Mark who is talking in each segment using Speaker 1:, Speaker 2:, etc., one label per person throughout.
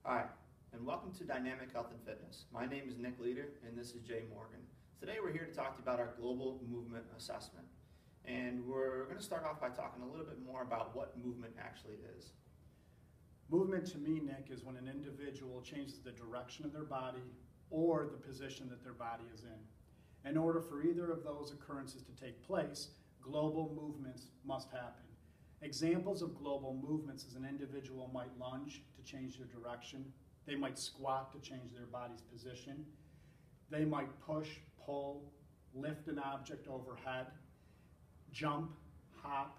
Speaker 1: Hi, and welcome to Dynamic Health and Fitness. My name is Nick Leader, and this is Jay Morgan. Today we're here to talk to you about our global movement assessment. And we're going to start off by talking a little bit more about what movement actually is.
Speaker 2: Movement to me, Nick, is when an individual changes the direction of their body or the position that their body is in. In order for either of those occurrences to take place, global movements must happen. Examples of global movements is an individual might lunge to change their direction. They might squat to change their body's position. They might push, pull, lift an object overhead, jump, hop.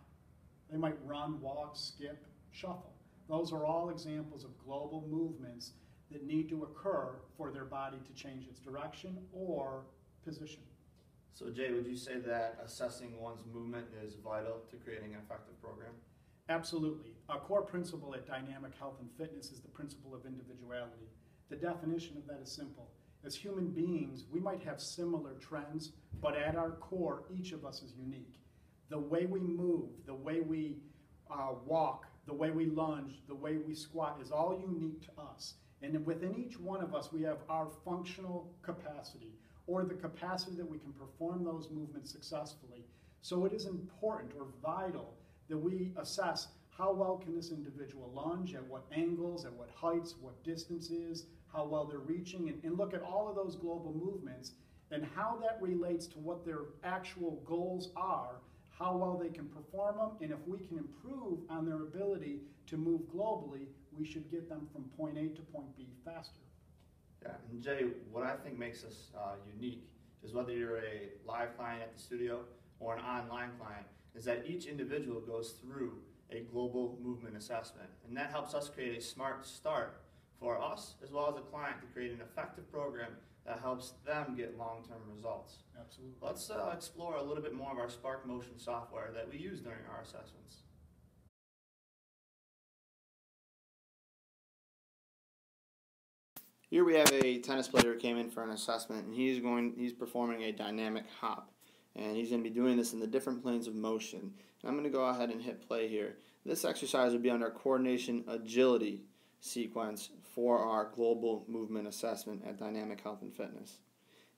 Speaker 2: They might run, walk, skip, shuffle. Those are all examples of global movements that need to occur for their body to change its direction or position.
Speaker 1: So Jay, would you say that assessing one's movement is vital to creating an effective program?
Speaker 2: Absolutely. A core principle at Dynamic Health and Fitness is the principle of individuality. The definition of that is simple. As human beings, we might have similar trends, but at our core, each of us is unique. The way we move, the way we walk, the way we lunge, the way we squat is all unique to us. And within each one of us, we have our functional capacity, or the capacity that we can perform those movements successfully. So it is important or vital that we assess how well can this individual lunge, at what angles, at what heights, what distances, how well they're reaching, and look at all of those global movements and how that relates to what their actual goals are, how well they can perform them, and if we can improve on their ability to move globally, we should get them from point A to point B faster.
Speaker 1: Yeah, and Jay, what I think makes us unique is whether you're a live client at the studio or an online client, is that each individual goes through a global movement assessment. And that helps us create a smart start for us as well as a client to create an effective program that helps them get long-term results.
Speaker 2: Absolutely.
Speaker 1: Let's explore a little bit more of our Spark Motion software that we use during our assessments. Here we have a tennis player who came in for an assessment, and he's performing a dynamic hop. And he's going to be doing this in the different planes of motion. And I'm going to go ahead and hit play here. This exercise would be under coordination agility sequence for our global movement assessment at Dynamic Health and Fitness.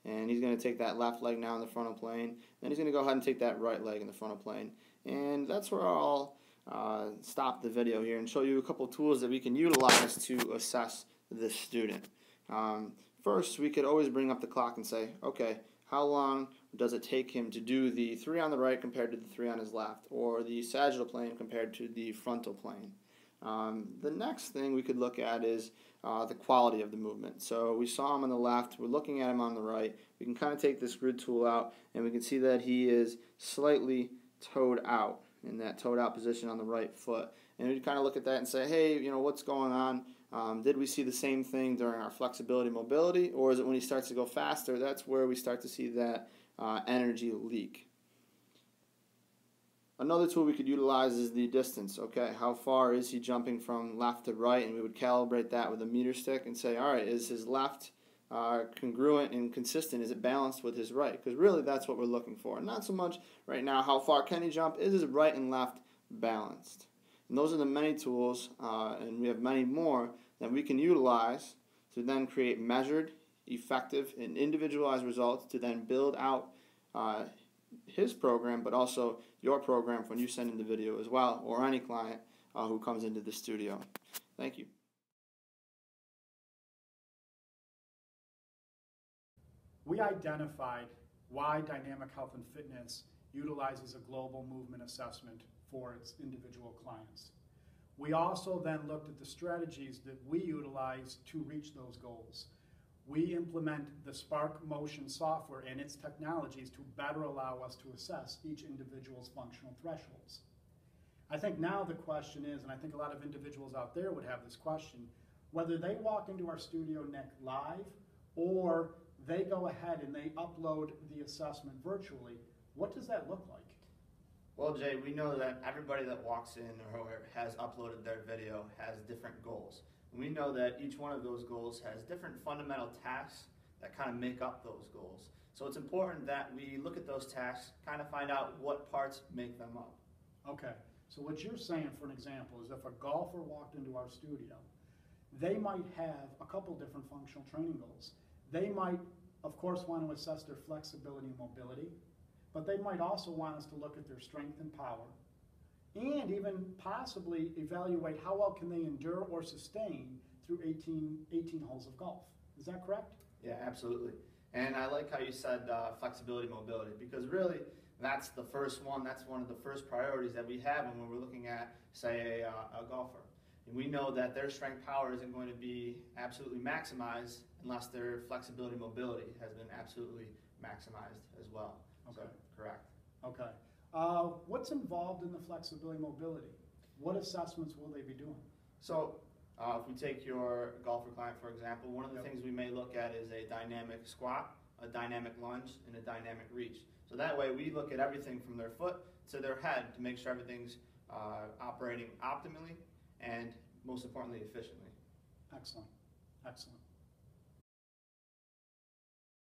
Speaker 1: And he's going to take that left leg now in the frontal plane. Then he's going to go ahead and take that right leg in the frontal plane. And that's where I'll stop the video here and show you a couple tools that we can utilize to assess this student. First, we could always bring up the clock and say, okay, how long does it take him to do the 3 on the right compared to the 3 on his left, or the sagittal plane compared to the frontal plane? The next thing we could look at is the quality of the movement. So we saw him on the left, we're looking at him on the right. We can kind of take this grid tool out, and we can see that he is slightly toed out, in that toed out position on the right foot. And we kind of look at that and say, hey, what's going on? Did we see the same thing during our flexibility mobility, or is it when he starts to go faster, that's where we start to see that energy leak? Another tool we could utilize is the distance. Okay, how far is he jumping from left to right? And we would calibrate that with a meter stick and say, all right, is his left congruent and consistent? Is it balanced with his right? Because really that's what we're looking for. Not so much right now how far can he jump, is his right and left balanced? And those are the many tools, and we have many more, that we can utilize to then create measured, effective, and individualized results to then build out his program, but also your program when you send in the video as well, or any client who comes into the studio. Thank you.
Speaker 2: We identified why Dynamic Health and Fitness utilizes a global movement assessment for its individual clients. We also then looked at the strategies that we utilize to reach those goals. We implement the Spark Motion software and its technologies to better allow us to assess each individual's functional thresholds. I think now the question is, and I think a lot of individuals out there would have this question, whether they walk into our studio, Nick, live, or they go ahead and they upload the assessment virtually, what does that look like?
Speaker 1: Well, Jay, we know that everybody that walks in or has uploaded their video has different goals. And we know that each one of those goals has different fundamental tasks that kind of make up those goals. So it's important that we look at those tasks, kind of find out what parts make them up.
Speaker 2: Okay, so what you're saying, for an example, is if a golfer walked into our studio, they might have a couple different functional training goals. They might, of course, want to assess their flexibility and mobility, but they might also want us to look at their strength and power, and even possibly evaluate how well can they endure or sustain through 18 holes of golf. Is that correct?
Speaker 1: Yeah, absolutely. And I like how you said flexibility, mobility, because really that's the first one. That's one of the first priorities that we have when we're looking at, say, a golfer. And we know that their strength power isn't going to be absolutely maximized unless their flexibility, mobility has been absolutely maximized as well.
Speaker 2: Okay.
Speaker 1: So, correct.
Speaker 2: Okay. What's involved in the flexibility mobility? What assessments will they be doing?
Speaker 1: So if we take your golfer client, for example, one of the
Speaker 2: Yep.
Speaker 1: things we may look at is a dynamic squat, a dynamic lunge, and a dynamic reach. So that way we look at everything from their foot to their head to make sure everything's operating optimally and most importantly efficiently.
Speaker 2: Excellent. Excellent.